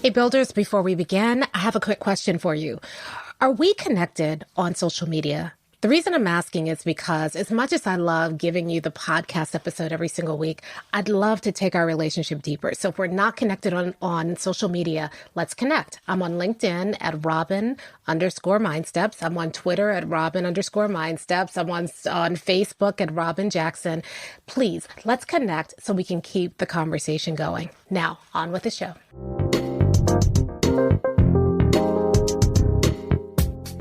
Hey, builders, before we begin, I have a quick question for you. Are we connected on social media? The reason I'm asking is because as much as I love giving you the podcast episode every single week, I'd love to take our relationship deeper. So if we're not connected on social media, let's connect. I'm on LinkedIn at Robyn_MindSteps. I'm on Twitter at Robyn_MindSteps. I'm on Facebook at Robyn Jackson. Please, let's connect so we can keep the conversation going. Now, on with the show.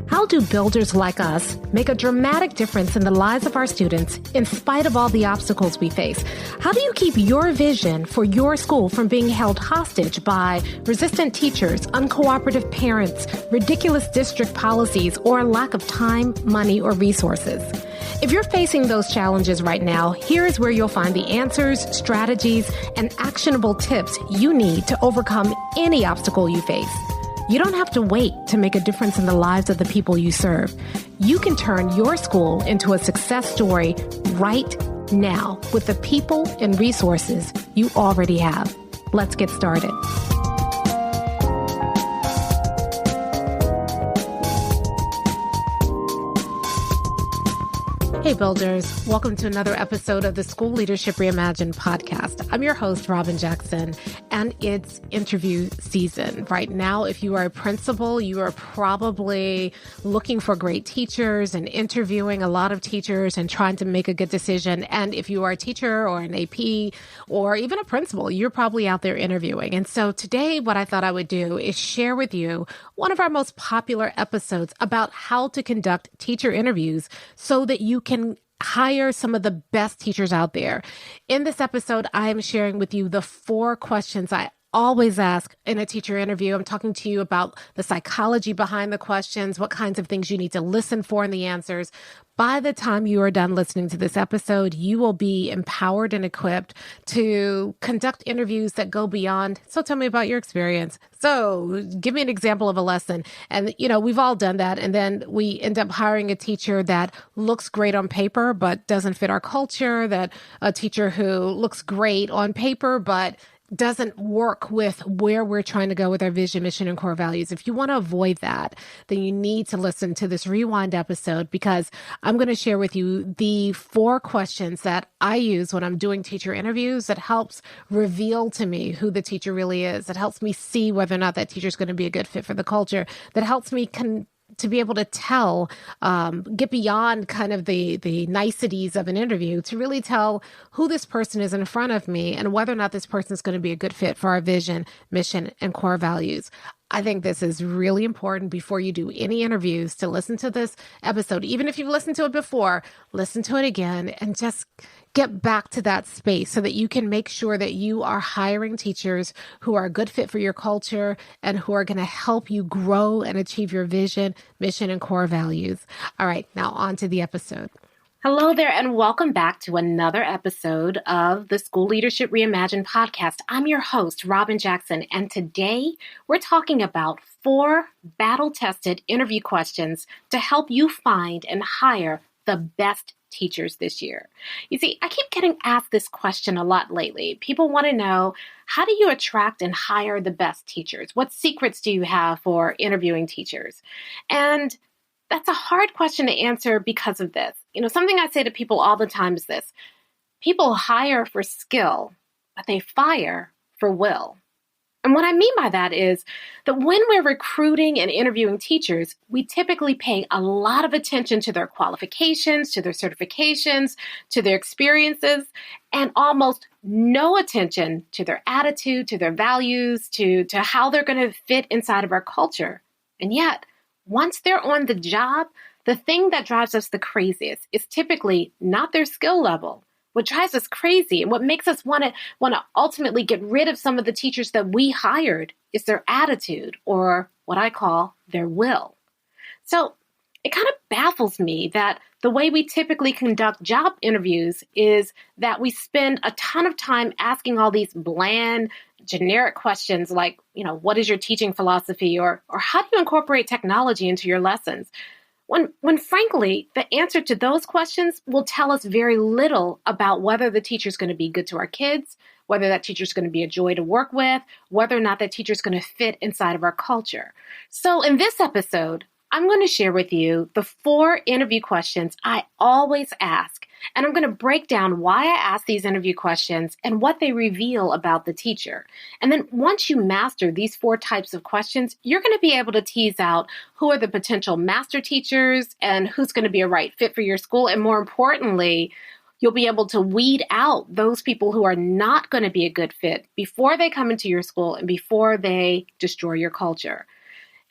How do builders like us make a dramatic difference in the lives of our students in spite of all the obstacles we face? How do you keep your vision for your school from being held hostage by resistant teachers, uncooperative parents, ridiculous district policies, or lack of time, money, or resources? If you're facing those challenges right now, here's where you'll find the answers, strategies, and actionable tips you need to overcome any obstacle you face. You don't have to wait to make a difference in the lives of the people you serve. You can turn your school into a success story right now with the people and resources you already have. Let's get started. Hey builders, welcome to another episode of the School Leadership Reimagined podcast. I'm your host, Robyn Jackson, and it's interview season. Right now, if you are a principal, you are probably looking for great teachers and interviewing a lot of teachers and trying to make a good decision. And if you are a teacher or an AP or even a principal, you're probably out there interviewing. And so today, what I thought I would do is share with you one of our most popular episodes about how to conduct teacher interviews so that you can hire some of the best teachers out there. In this episode, I am sharing with you the 4 questions I always ask in a teacher interview. I'm talking to you about the psychology behind the questions, what kinds of things you need to listen for in the answers. By the time you are done listening to this episode, you will be empowered and equipped to conduct interviews that go beyond. So tell me about your experience. So give me an example of a lesson. And, we've all done that. And then we end up hiring a teacher that looks great on paper, but doesn't fit our culture, that a teacher who looks great on paper, but doesn't work with where we're trying to go with our vision, mission, and core values. If you want to avoid that, then you need to listen to this rewind episode because I'm going to share with you the 4 questions that I use when I'm doing teacher interviews that helps reveal to me who the teacher really is. That helps me see whether or not that teacher is going to be a good fit for the culture. That helps me to be able to tell, get beyond kind of the niceties of an interview to really tell who this person is in front of me and whether or not this person is going to be a good fit for our vision, mission, and core values. I think this is really important before you do any interviews to listen to this episode. Even if you've listened to it before, listen to it again and just get back to that space so that you can make sure that you are hiring teachers who are a good fit for your culture and who are going to help you grow and achieve your vision, mission, and core values. All right, now on to the episode. Hello there, and welcome back to another episode of the School Leadership Reimagined podcast. I'm your host, Robyn Jackson, and today we're talking about 4 battle-tested interview questions to help you find and hire the best teachers this year. You see, I keep getting asked this question a lot lately. People want to know, how do you attract and hire the best teachers? What secrets do you have for interviewing teachers? And that's a hard question to answer because of this. Something I say to people all the time is this: people hire for skill, but they fire for will. And what I mean by that is that when we're recruiting and interviewing teachers, we typically pay a lot of attention to their qualifications, to their certifications, to their experiences, and almost no attention to their attitude, to their values, to how they're going to fit inside of our culture. And yet, once they're on the job, the thing that drives us the craziest is typically not their skill level. What drives us crazy and what makes us want to ultimately get rid of some of the teachers that we hired is their attitude, or what I call their will. So it kind of baffles me that the way we typically conduct job interviews is that we spend a ton of time asking all these bland, generic questions like, what is your teaching philosophy, or how do you incorporate technology into your lessons? When frankly, the answer to those questions will tell us very little about whether the teacher is going to be good to our kids, whether that teacher is going to be a joy to work with, whether or not that teacher is going to fit inside of our culture. So in this episode, I'm going to share with you the 4 interview questions I always ask, and I'm going to break down why I ask these interview questions and what they reveal about the teacher. And then once you master these 4 types of questions, you're going to be able to tease out who are the potential master teachers and who's going to be a right fit for your school. And more importantly, you'll be able to weed out those people who are not going to be a good fit before they come into your school and before they destroy your culture.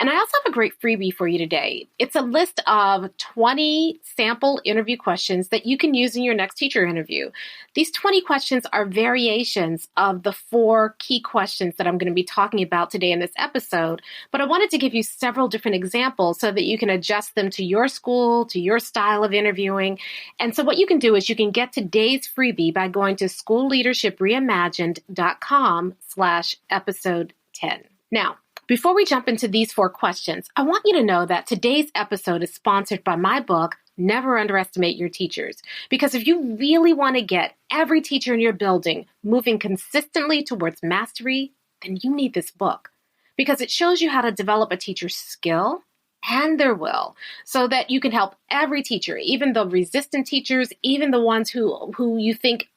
And I also have a great freebie for you today. It's a list of 20 sample interview questions that you can use in your next teacher interview. These 20 questions are variations of the 4 key questions that I'm going to be talking about today in this episode. But I wanted to give you several different examples so that you can adjust them to your school, to your style of interviewing. And so what you can do is you can get today's freebie by going to schoolleadershipreimagined.com/episode 10. Now, before we jump into these 4 questions, I want you to know that today's episode is sponsored by my book, Never Underestimate Your Teachers. Because if you really want to get every teacher in your building moving consistently towards mastery, then you need this book. Because it shows you how to develop a teacher's skill and their will so that you can help every teacher, even the resistant teachers, even the ones who you think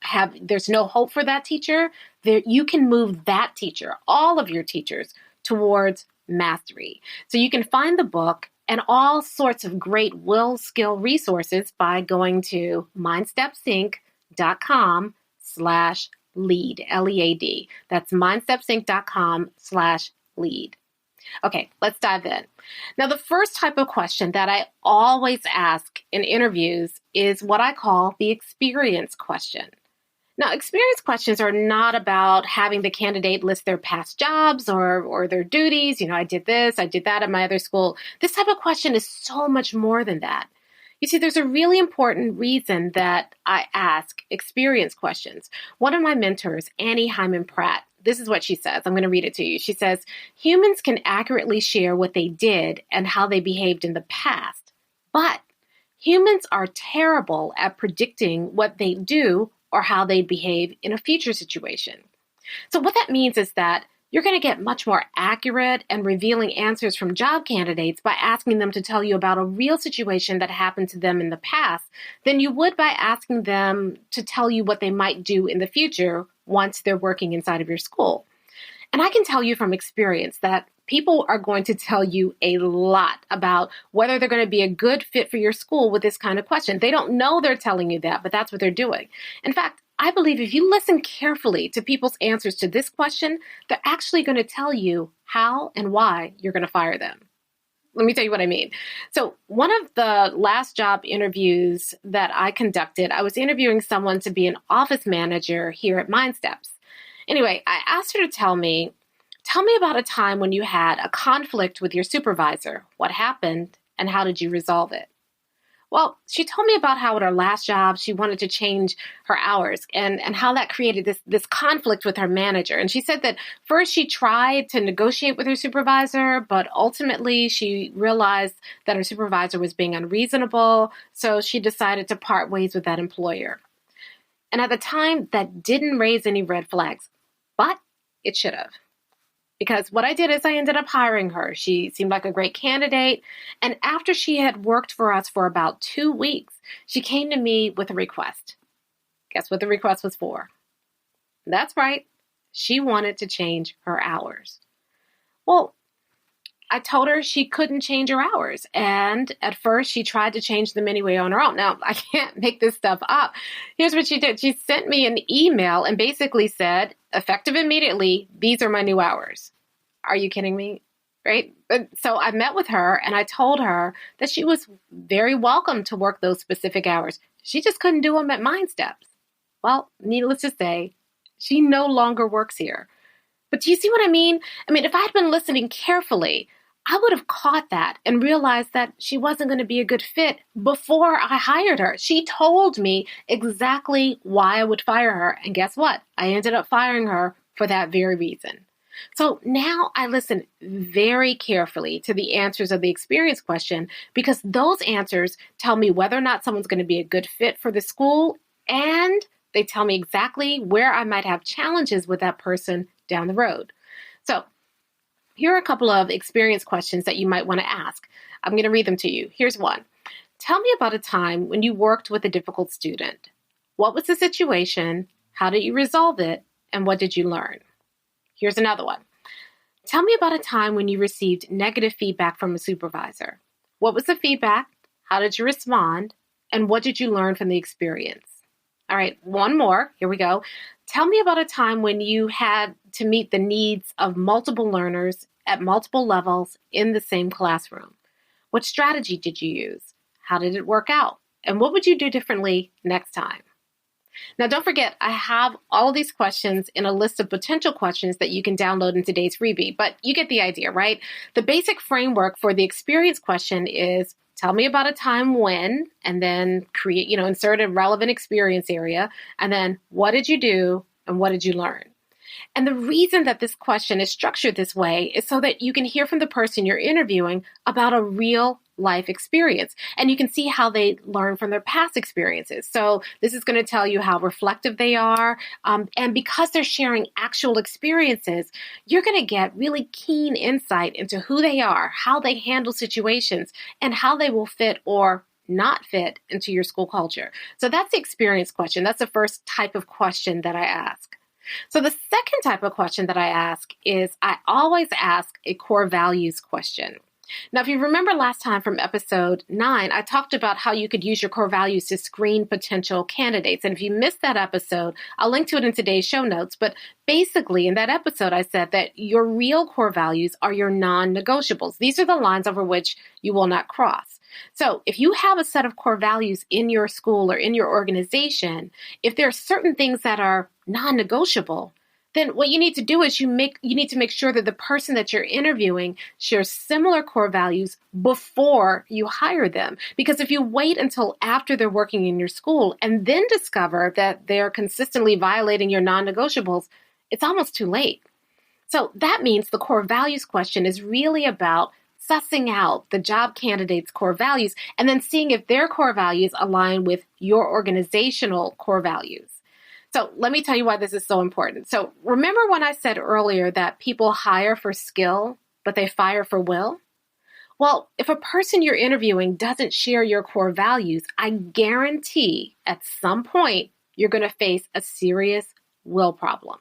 there's no hope for that teacher, you can move that teacher, all of your teachers, towards mastery. So you can find the book and all sorts of great will skill resources by going to mindstepsync.com/lead, L-E-A-D. That's mindstepsync.com/lead. Okay, let's dive in. Now, the first type of question that I always ask in interviews is what I call the experience question. Now, experience questions are not about having the candidate list their past jobs or their duties. I did this, I did that at my other school. This type of question is so much more than that. You see, there's a really important reason that I ask experience questions. One of my mentors, Annie Hyman Pratt, this is what she says. I'm going to read it to you. She says, humans can accurately share what they did and how they behaved in the past, but humans are terrible at predicting what they do or how they behave in a future situation. So what that means is that you're going to get much more accurate and revealing answers from job candidates by asking them to tell you about a real situation that happened to them in the past than you would by asking them to tell you what they might do in the future once they're working inside of your school. And I can tell you from experience that people are going to tell you a lot about whether they're going to be a good fit for your school with this kind of question. They don't know they're telling you that, but that's what they're doing. In fact, I believe if you listen carefully to people's answers to this question, they're actually going to tell you how and why you're going to fire them. Let me tell you what I mean. So one of the last job interviews that I conducted, I was interviewing someone to be an office manager here at MindSteps. Anyway, I asked her to tell me about a time when you had a conflict with your supervisor. What happened and how did you resolve it? Well, she told me about how at her last job, she wanted to change her hours and how that created this conflict with her manager. And she said that first she tried to negotiate with her supervisor, but ultimately she realized that her supervisor was being unreasonable. So she decided to part ways with that employer. And at the time, that didn't raise any red flags, but it should have. Because what I did is I ended up hiring her. She seemed like a great candidate. And after she had worked for us for about 2 weeks, she came to me with a request. Guess what the request was for? That's right. She wanted to change her hours. Well, I told her she couldn't change her hours. And at first she tried to change them anyway on her own. Now, I can't make this stuff up. Here's what she did. She sent me an email and basically said, effective immediately, these are my new hours. Are you kidding me? Right? So I met with her and I told her that she was very welcome to work those specific hours. She just couldn't do them at MindSteps. Well, needless to say, she no longer works here. But do you see what I mean? If I had been listening carefully, I would have caught that and realized that she wasn't going to be a good fit before I hired her. She told me exactly why I would fire her. And guess what? I ended up firing her for that very reason. So now I listen very carefully to the answers of the experience question because those answers tell me whether or not someone's going to be a good fit for the school and They tell me exactly where I might have challenges with that person down the road. So here are a couple of experience questions that you might want to ask. I'm going to read them to you. Here's one. Tell me about a time when you worked with a difficult student. What was the situation? How did you resolve it? And what did you learn? Here's another one. Tell me about a time when you received negative feedback from a supervisor. What was the feedback? How did you respond? And what did you learn from the experience? All right, one more. Here we go. Tell me about a time when you had to meet the needs of multiple learners at multiple levels in the same classroom. What strategy did you use? How did it work out? And what would you do differently next time? Now, don't forget, I have all of these questions in a list of potential questions that you can download in today's freebie, but you get the idea, right? The basic framework for the experience question is tell me about a time when, and then create, insert a relevant experience area, and then what did you do and what did you learn? And the reason that this question is structured this way is so that you can hear from the person you're interviewing about a real life experience. And you can see how they learn from their past experiences. So this is going to tell you how reflective they are. And because they're sharing actual experiences, you're going to get really keen insight into who they are, how they handle situations, and how they will fit or not fit into your school culture. So that's the experience question. That's the first type of question that I ask. So the second type of question that I ask is I always ask a core values question. Now, if you remember last time from episode 9, I talked about how you could use your core values to screen potential candidates. And if you missed that episode, I'll link to it in today's show notes. But basically, in that episode, I said that your real core values are your non-negotiables. These are the lines over which you will not cross. So if you have a set of core values in your school or in your organization, if there are certain things that are non-negotiable, then what you need to do is you need to make sure that the person that you're interviewing shares similar core values before you hire them. Because if you wait until after they're working in your school and then discover that they're consistently violating your non-negotiables, it's almost too late. So that means the core values question is really about sussing out the job candidate's core values and then seeing if their core values align with your organizational core values. So let me tell you why this is so important. So remember when I said earlier that people hire for skill, but they fire for will? Well, if a person you're interviewing doesn't share your core values, I guarantee at some point you're going to face a serious will problem.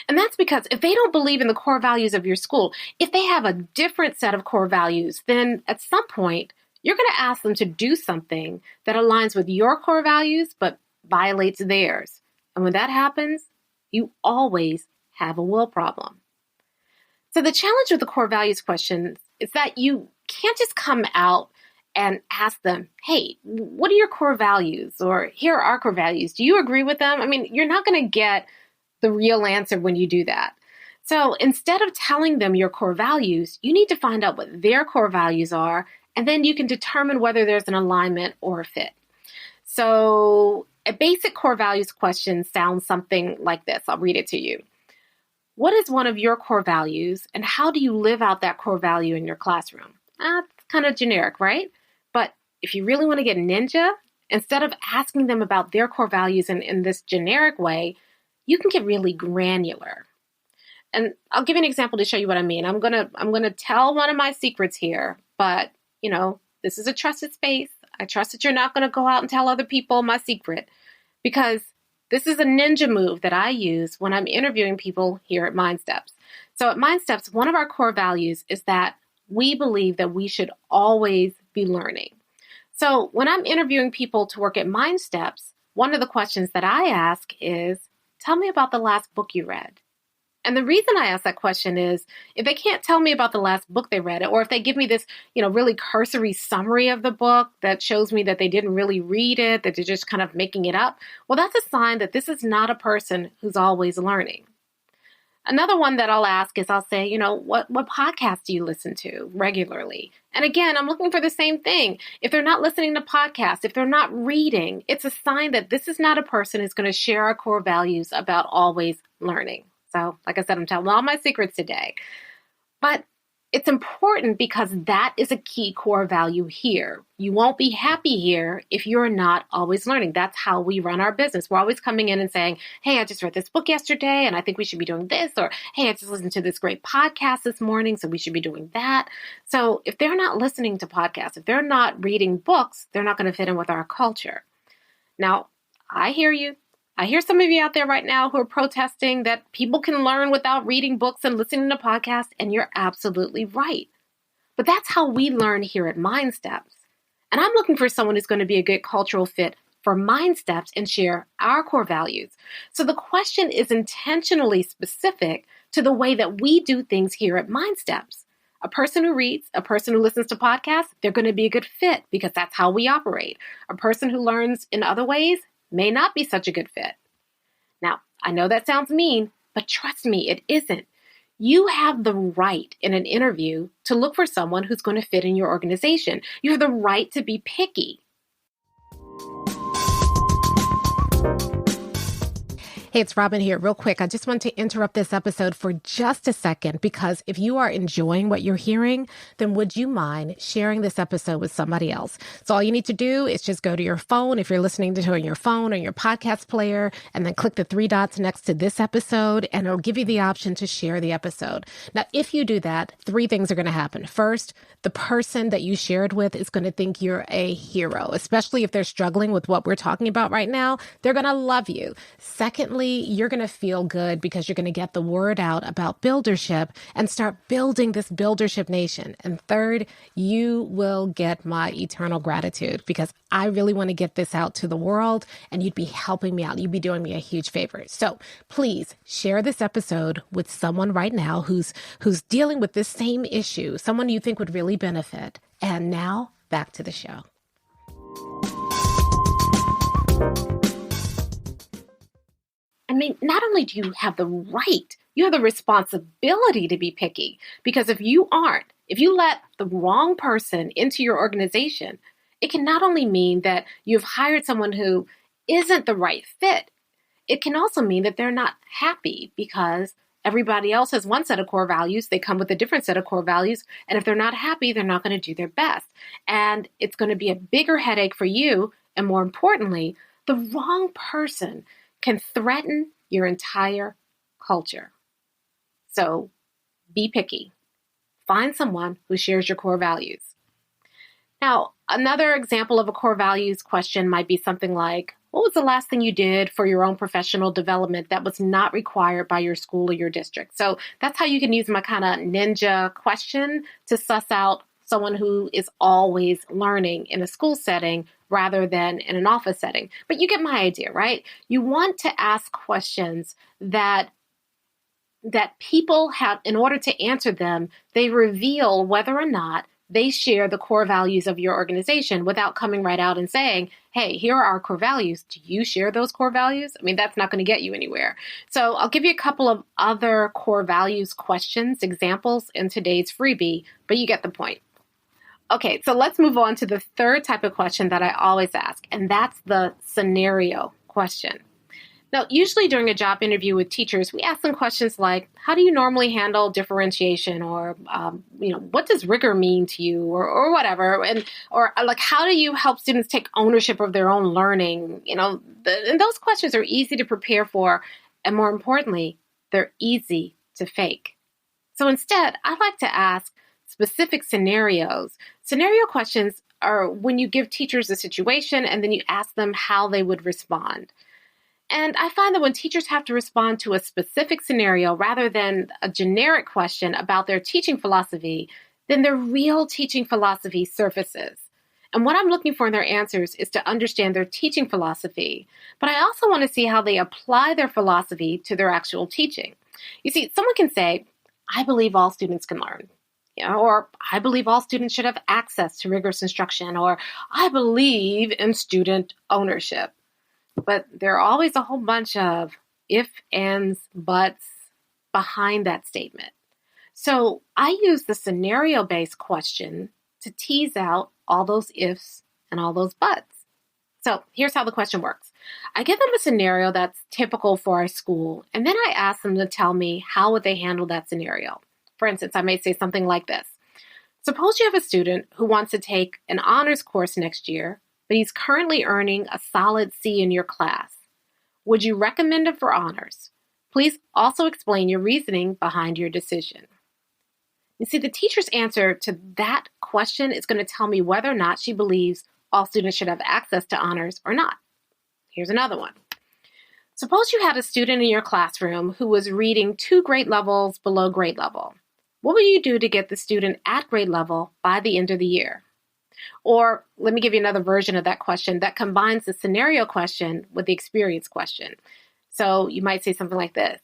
And that's because if they don't believe in the core values of your school, if they have a different set of core values, then at some point you're going to ask them to do something that aligns with your core values, but violates theirs. And when that happens, you always have a will problem. So the challenge with the core values question is that you can't just come out and ask them, hey, what are your core values? Or here are our core values. Do you agree with them? I mean, you're not going to get the real answer when you do that. So instead of telling them your core values, you need to find out what their core values are, and then you can determine whether there's an alignment or a fit. So a basic core values question sounds something like this. I'll read it to you. What is one of your core values, and how do you live out that core value in your classroom? It's kind of generic, right? But if you really want to get ninja, instead of asking them about their core values in this generic way, you can get really granular. And I'll give you an example to show you what I mean. I'm gonna tell one of my secrets here, but this is a trusted space. I trust that you're not going to go out and tell other people my secret, because this is a ninja move that I use when I'm interviewing people here at MindSteps. So at MindSteps, one of our core values is that we believe that we should always be learning. So when I'm interviewing people to work at MindSteps, one of the questions that I ask is, tell me about the last book you read. And the reason I ask that question is if they can't tell me about the last book they read, or if they give me this, really cursory summary of the book that shows me that they didn't really read it, that they're just kind of making it up, well, that's a sign that this is not a person who's always learning. Another one that I'll ask is I'll say, what podcast do you listen to regularly? And again, I'm looking for the same thing. If they're not listening to podcasts, if they're not reading, it's a sign that this is not a person who's going to share our core values about always learning. So like I said, I'm telling all my secrets today. But It's important because that is a key core value here. You won't be happy here if you're not always learning. That's how we run our business. We're always coming in and saying, hey, I just read this book yesterday and I think we should be doing this. Or, hey, I just listened to this great podcast this morning, so we should be doing that. So if they're not listening to podcasts, if they're not reading books, they're not going to fit in with our culture. Now, I hear you. I hear some of you out there right now who are protesting that people can learn without reading books and listening to podcasts, and you're absolutely right. But that's how we learn here at MindSteps. And I'm looking for someone who's going to be a good cultural fit for MindSteps and share our core values. So the question is intentionally specific to the way that we do things here at MindSteps. A person who reads, a person who listens to podcasts, they're going to be a good fit because that's how we operate. A person who learns in other ways may not be such a good fit. Now, I know that sounds mean, but trust me, it isn't. You have the right in an interview to look for someone who's going to fit in your organization. You have the right to be picky. Hey, it's Robyn here. Real quick, I just want to interrupt this episode for just a second because if you are enjoying what you're hearing, then would you mind sharing this episode with somebody else? So all you need to do is just go to your phone, if you're listening to it on your phone or your podcast player, and then click the three dots next to this episode, and it'll give you the option to share the episode. Now, if you do that, three things are going to happen. First, the person that you shared with is going to think you're a hero, especially if they're struggling with what we're talking about right now. They're going to love you. Secondly, you're going to feel good because you're going to get the word out about buildership and start building this buildership nation. And third, you will get my eternal gratitude because I really want to get this out to the world and you'd be helping me out. You'd be doing me a huge favor. So please share this episode with someone right now who's dealing with this same issue, someone you think would really benefit. And now back to the show. I mean, not only do you have the right, you have the responsibility to be picky. Because if you let the wrong person into your organization, it can not only mean that you've hired someone who isn't the right fit, it can also mean that they're not happy because everybody else has one set of core values. They come with a different set of core values. And if they're not happy, they're not going to do their best. And it's going to be a bigger headache for you. And more importantly, the wrong person can threaten your entire culture. So be picky. Find someone who shares your core values. Now, another example of a core values question might be something like, what was the last thing you did for your own professional development that was not required by your school or your district? So that's how you can use my kind of ninja question to suss out someone who is always learning in a school setting rather than in an office setting. But you get my idea, right? You want to ask questions that people have, in order to answer them, they reveal whether or not they share the core values of your organization without coming right out and saying, hey, here are our core values. Do you share those core values? I mean, that's not going to get you anywhere. So I'll give you a couple of other core values questions, examples in today's freebie, but you get the point. Okay, so let's move on to the third type of question that I always ask, and that's the scenario question. Now, usually during a job interview with teachers, we ask them questions like, how do you normally handle differentiation? Or, what does rigor mean to you? Or whatever. Or like, how do you help students take ownership of their own learning? And those questions are easy to prepare for. And more importantly, they're easy to fake. So instead, I like to ask specific scenarios. Scenario questions are when you give teachers a situation and then you ask them how they would respond. And I find that when teachers have to respond to a specific scenario rather than a generic question about their teaching philosophy, then their real teaching philosophy surfaces. And what I'm looking for in their answers is to understand their teaching philosophy. But I also want to see how they apply their philosophy to their actual teaching. You see, someone can say, I believe all students can learn. Or I believe all students should have access to rigorous instruction, or I believe in student ownership. But there are always a whole bunch of if, ands, buts behind that statement. So I use the scenario-based question to tease out all those ifs and all those buts. So here's how the question works. I give them a scenario that's typical for our school, and then I ask them to tell me how would they handle that scenario. For instance, I may say something like this. Suppose you have a student who wants to take an honors course next year, but he's currently earning a solid C in your class. Would you recommend him for honors? Please also explain your reasoning behind your decision. You see, the teacher's answer to that question is going to tell me whether or not she believes all students should have access to honors or not. Here's another one. Suppose you had a student in your classroom who was reading 2 grade levels below grade level. What will you do to get the student at grade level by the end of the year? Or let me give you another version of that question that combines the scenario question with the experience question. So you might say something like this.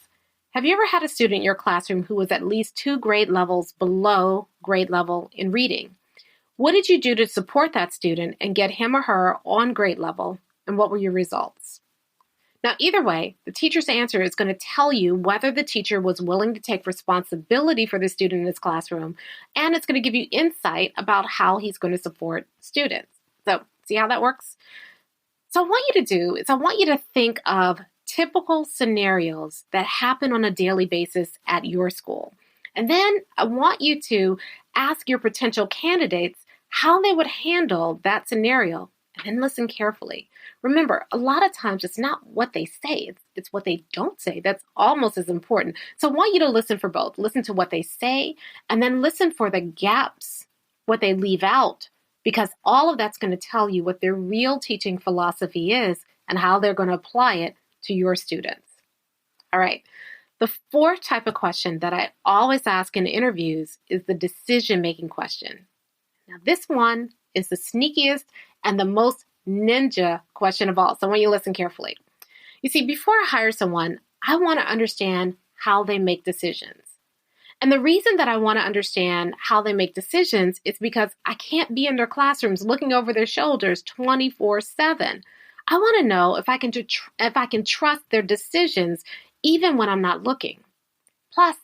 Have you ever had a student in your classroom who was at least 2 grade levels below grade level in reading? What did you do to support that student and get him or her on grade level, and what were your results? Now, either way, the teacher's answer is going to tell you whether the teacher was willing to take responsibility for the student in his classroom, and it's going to give you insight about how he's going to support students. So, see how that works? So, what I want you to do is I want you to think of typical scenarios that happen on a daily basis at your school. And then I want you to ask your potential candidates how they would handle that scenario, and then listen carefully. Remember, a lot of times it's not what they say, it's what they don't say that's almost as important. So I want you to listen for both. Listen to what they say, and then listen for the gaps, what they leave out, because all of that's going to tell you what their real teaching philosophy is and how they're going to apply it to your students. All right. The fourth type of question that I always ask in interviews is the decision-making question. Now, this one is the sneakiest and the most ninja question of all. So I want you to listen carefully. You see, before I hire someone, I want to understand how they make decisions. And the reason that I want to understand how they make decisions is because I can't be in their classrooms looking over their shoulders 24/7. I want to know if I can trust their decisions even when I'm not looking. Plus,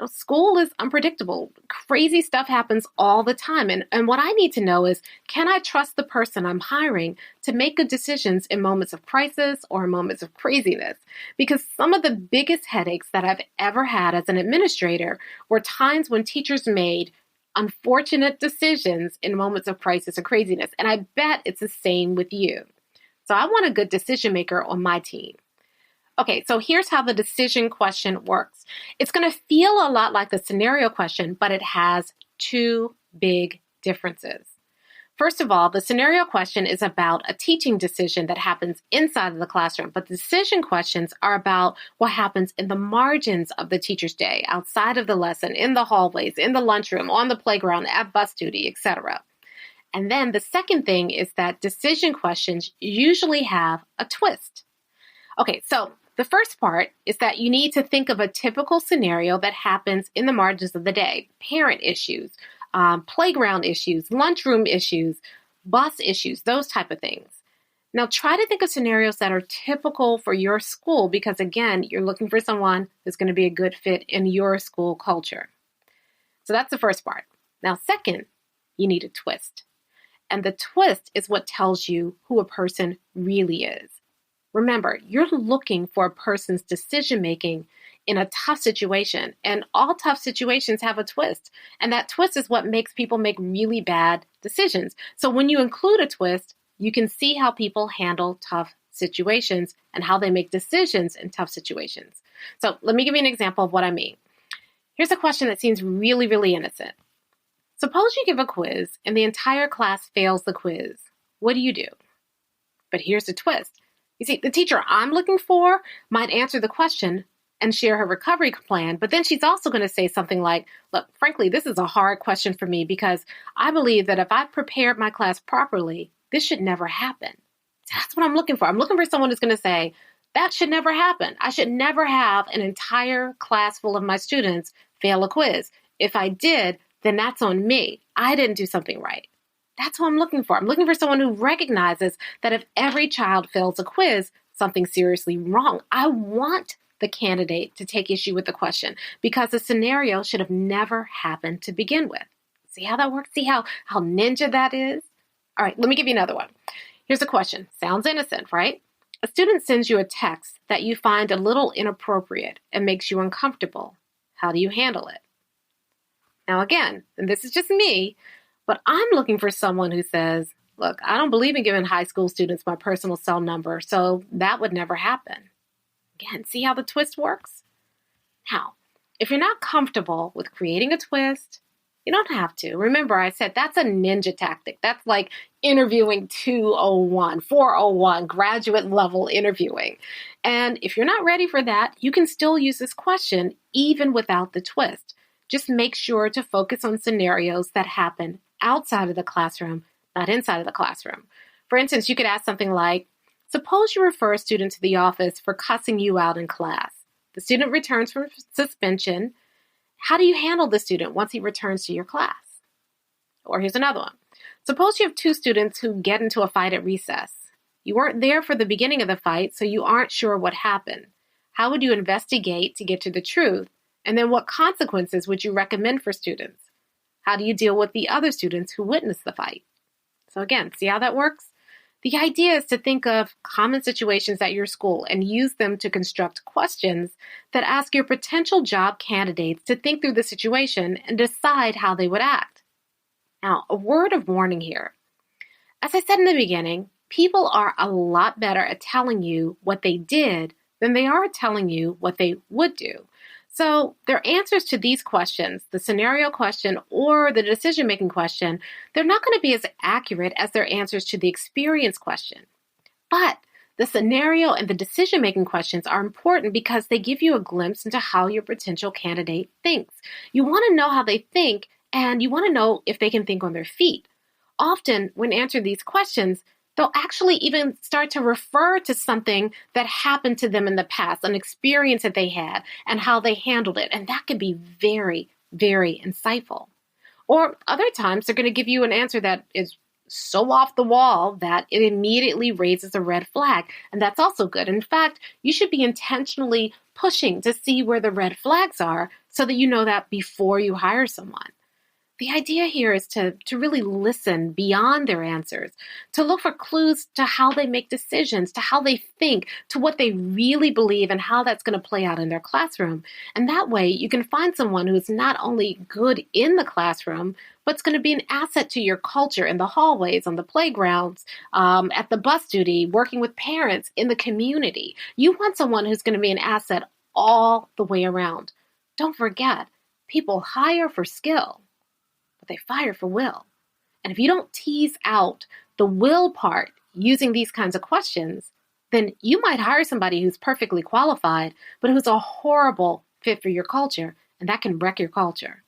school is unpredictable. Crazy stuff happens all the time. And what I need to know is, can I trust the person I'm hiring to make good decisions in moments of crisis or moments of craziness? Because some of the biggest headaches that I've ever had as an administrator were times when teachers made unfortunate decisions in moments of crisis or craziness. And I bet it's the same with you. So I want a good decision maker on my team. Okay, so here's how the decision question works. It's going to feel a lot like the scenario question, but it has 2 big differences. First of all, the scenario question is about a teaching decision that happens inside of the classroom, but the decision questions are about what happens in the margins of the teacher's day, outside of the lesson, in the hallways, in the lunchroom, on the playground, at bus duty, etc. And then the second thing is that decision questions usually have a twist. Okay, so the first part is that you need to think of a typical scenario that happens in the margins of the day. Parent issues, playground issues, lunchroom issues, bus issues, those type of things. Now try to think of scenarios that are typical for your school because, again, you're looking for someone who's going to be a good fit in your school culture. So that's the first part. Now second, you need a twist. And the twist is what tells you who a person really is. Remember, you're looking for a person's decision-making in a tough situation, and all tough situations have a twist, and that twist is what makes people make really bad decisions. So when you include a twist, you can see how people handle tough situations and how they make decisions in tough situations. So let me give you an example of what I mean. Here's a question that seems really, really innocent. Suppose you give a quiz and the entire class fails the quiz. What do you do? But here's the twist. You see, the teacher I'm looking for might answer the question and share her recovery plan, but then she's also going to say something like, look, frankly, this is a hard question for me because I believe that if I prepared my class properly, this should never happen. That's what I'm looking for. I'm looking for someone who's going to say, that should never happen. I should never have an entire class full of my students fail a quiz. If I did, then that's on me. I didn't do something right. That's what I'm looking for. I'm looking for someone who recognizes that if every child fails a quiz, something's seriously wrong. I want the candidate to take issue with the question because the scenario should have never happened to begin with. See how that works? See how ninja that is? All right, let me give you another one. Here's a question. Sounds innocent, right? A student sends you a text that you find a little inappropriate and makes you uncomfortable. How do you handle it? Now, again, and this is just me, but I'm looking for someone who says, look, I don't believe in giving high school students my personal cell number, so that would never happen. Again, see how the twist works? Now, if you're not comfortable with creating a twist, you don't have to. Remember, I said that's a ninja tactic. That's like interviewing 201, 401, graduate level interviewing. And if you're not ready for that, you can still use this question even without the twist. Just make sure to focus on scenarios that happen outside of the classroom, not inside of the classroom. For instance, you could ask something like, suppose you refer a student to the office for cussing you out in class. The student returns from suspension. How do you handle the student once he returns to your class? Or here's another one. Suppose you have two students who get into a fight at recess. You weren't there for the beginning of the fight, so you aren't sure what happened. How would you investigate to get to the truth? And then what consequences would you recommend for students? How do you deal with the other students who witnessed the fight? So again, see how that works? The idea is to think of common situations at your school and use them to construct questions that ask your potential job candidates to think through the situation and decide how they would act. Now, a word of warning here. As I said in the beginning, people are a lot better at telling you what they did than they are at telling you what they would do. So their answers to these questions, the scenario question or the decision-making question, they're not going to be as accurate as their answers to the experience question. But the scenario and the decision-making questions are important because they give you a glimpse into how your potential candidate thinks. You want to know how they think, and you want to know if they can think on their feet. Often, when answering these questions, they'll actually even start to refer to something that happened to them in the past, an experience that they had, and how they handled it. And that can be very, very insightful. Or other times, they're going to give you an answer that is so off the wall that it immediately raises a red flag. And that's also good. In fact, you should be intentionally pushing to see where the red flags are so that you know that before you hire someone. The idea here is to really listen beyond their answers, to look for clues to how they make decisions, to how they think, to what they really believe and how that's going to play out in their classroom. And that way you can find someone who's not only good in the classroom, but it's going to be an asset to your culture in the hallways, on the playgrounds, at the bus duty, working with parents, in the community. You want someone who's going to be an asset all the way around. Don't forget, people hire for skill. They fire for will. And if you don't tease out the will part using these kinds of questions, then you might hire somebody who's perfectly qualified, but who's a horrible fit for your culture, and that can wreck your culture.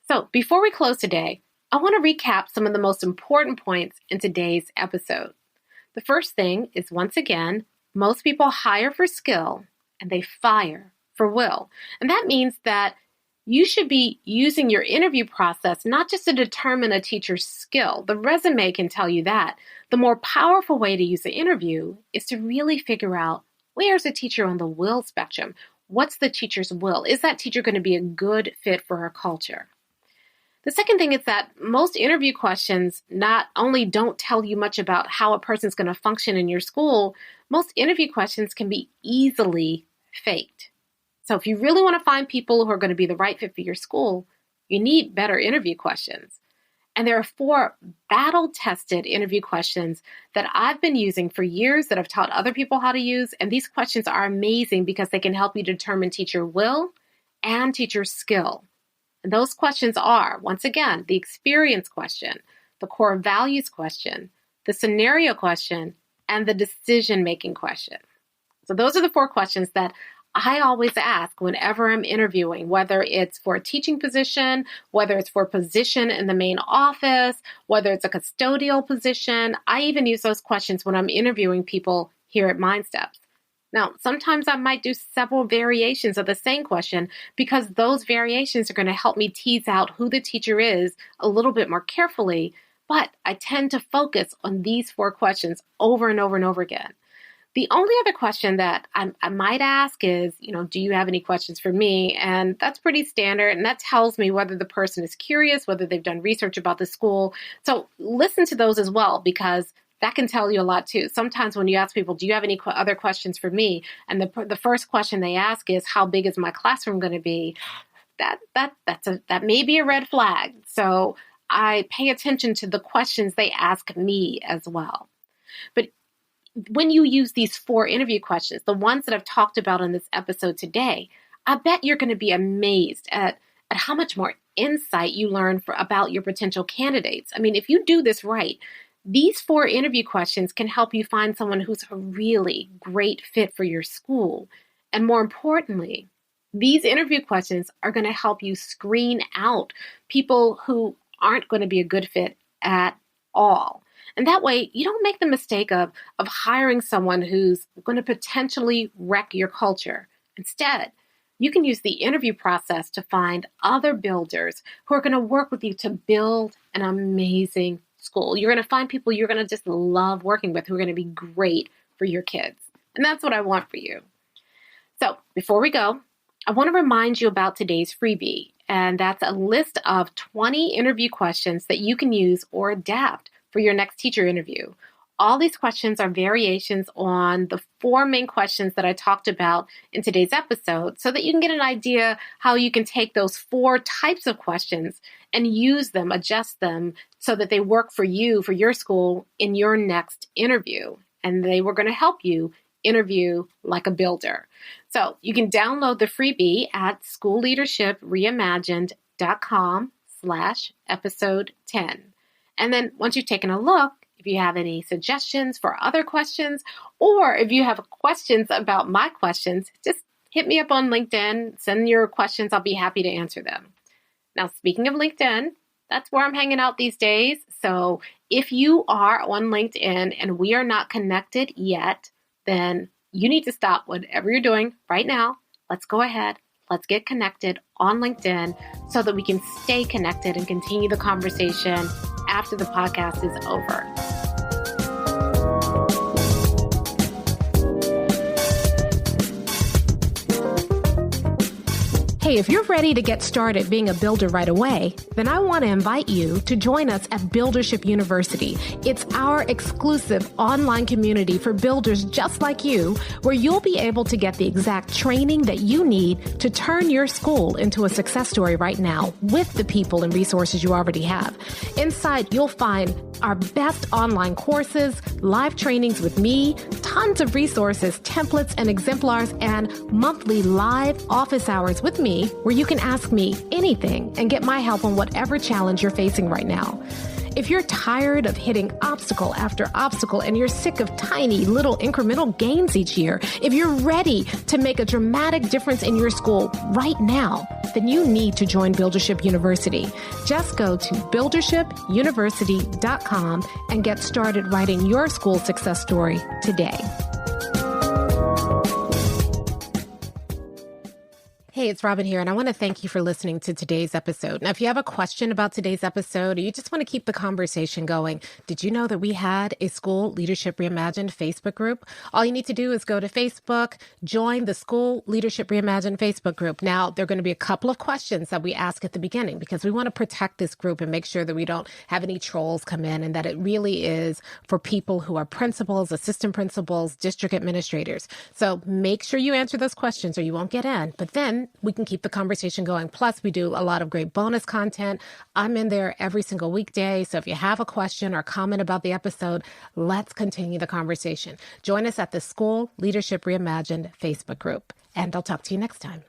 So before we close today, I want to recap some of the most important points in today's episode. The first thing is, once again, most people hire for skill and they fire for will. And that means that you should be using your interview process not just to determine a teacher's skill. The resume can tell you that. The more powerful way to use the interview is to really figure out, where's a teacher on the will spectrum? What's the teacher's will? Is that teacher going to be a good fit for our culture? The second thing is that most interview questions not only don't tell you much about how a person's going to function in your school, most interview questions can be easily faked. So if you really want to find people who are going to be the right fit for your school, you need better interview questions. And there are 4 battle-tested interview questions that I've been using for years that I've taught other people how to use. And these questions are amazing because they can help you determine teacher will and teacher skill. And those questions are, once again, the experience question, the core values question, the scenario question, and the decision-making question. So those are the 4 questions that I always ask whenever I'm interviewing, whether it's for a teaching position, whether it's for a position in the main office, whether it's a custodial position. I even use those questions when I'm interviewing people here at MindSteps. Now, sometimes I might do several variations of the same question because those variations are going to help me tease out who the teacher is a little bit more carefully, but I tend to focus on these 4 questions over and over and over again. The only other question that I might ask is, do you have any questions for me? And that's pretty standard. And that tells me whether the person is curious, whether they've done research about the school. So listen to those as well, because that can tell you a lot too. Sometimes when you ask people, do you have any other questions for me? And the first question they ask is, how big is my classroom going to be? that may be a red flag. So I pay attention to the questions they ask me as well. But when you use these 4 interview questions, the ones that I've talked about in this episode today, I bet you're going to be amazed at how much more insight you learn about your potential candidates. I mean, if you do this right, these 4 interview questions can help you find someone who's a really great fit for your school. And more importantly, these interview questions are going to help you screen out people who aren't going to be a good fit at all. And that way, you don't make the mistake of hiring someone who's going to potentially wreck your culture. Instead, you can use the interview process to find other builders who are going to work with you to build an amazing school. You're going to find people you're going to just love working with who are going to be great for your kids. And that's what I want for you. So before we go, I want to remind you about today's freebie. And that's a list of 20 interview questions that you can use or adapt for your next teacher interview. All these questions are variations on the 4 main questions that I talked about in today's episode so that you can get an idea how you can take those 4 types of questions and use them, adjust them so that they work for you, for your school in your next interview. And they were going to help you interview like a builder. So you can download the freebie at schoolleadershipreimagined.com/episode 10. And then once you've taken a look, if you have any suggestions for other questions, or if you have questions about my questions, just hit me up on LinkedIn, send your questions. I'll be happy to answer them. Now, speaking of LinkedIn, that's where I'm hanging out these days. So if you are on LinkedIn and we are not connected yet, then you need to stop whatever you're doing right now. Let's go ahead. Let's get connected on LinkedIn so that we can stay connected and continue the conversation after the podcast is over. Hey, if you're ready to get started being a builder right away, then I want to invite you to join us at Buildership University. It's our exclusive online community for builders just like you, where you'll be able to get the exact training that you need to turn your school into a success story right now with the people and resources you already have. Inside, you'll find our best online courses, live trainings with me, tons of resources, templates, and exemplars, and monthly live office hours with me, where you can ask me anything and get my help on whatever challenge you're facing right now. If you're tired of hitting obstacle after obstacle and you're sick of tiny little incremental gains each year, if you're ready to make a dramatic difference in your school right now, then you need to join Buildership University. Just go to buildershipuniversity.com and get started writing your school success story today. Hey, it's Robyn here, and I want to thank you for listening to today's episode. Now, if you have a question about today's episode, or you just want to keep the conversation going, did you know that we had a School Leadership Reimagined Facebook group? All you need to do is go to Facebook, join the School Leadership Reimagined Facebook group. Now, there are going to be a couple of questions that we ask at the beginning because we want to protect this group and make sure that we don't have any trolls come in, and that it really is for people who are principals, assistant principals, district administrators. So make sure you answer those questions or you won't get in. But then we can keep the conversation going. Plus, we do a lot of great bonus content. I'm in there every single weekday. So if you have a question or comment about the episode, let's continue the conversation. Join us at the School Leadership Reimagined Facebook group, and I'll talk to you next time.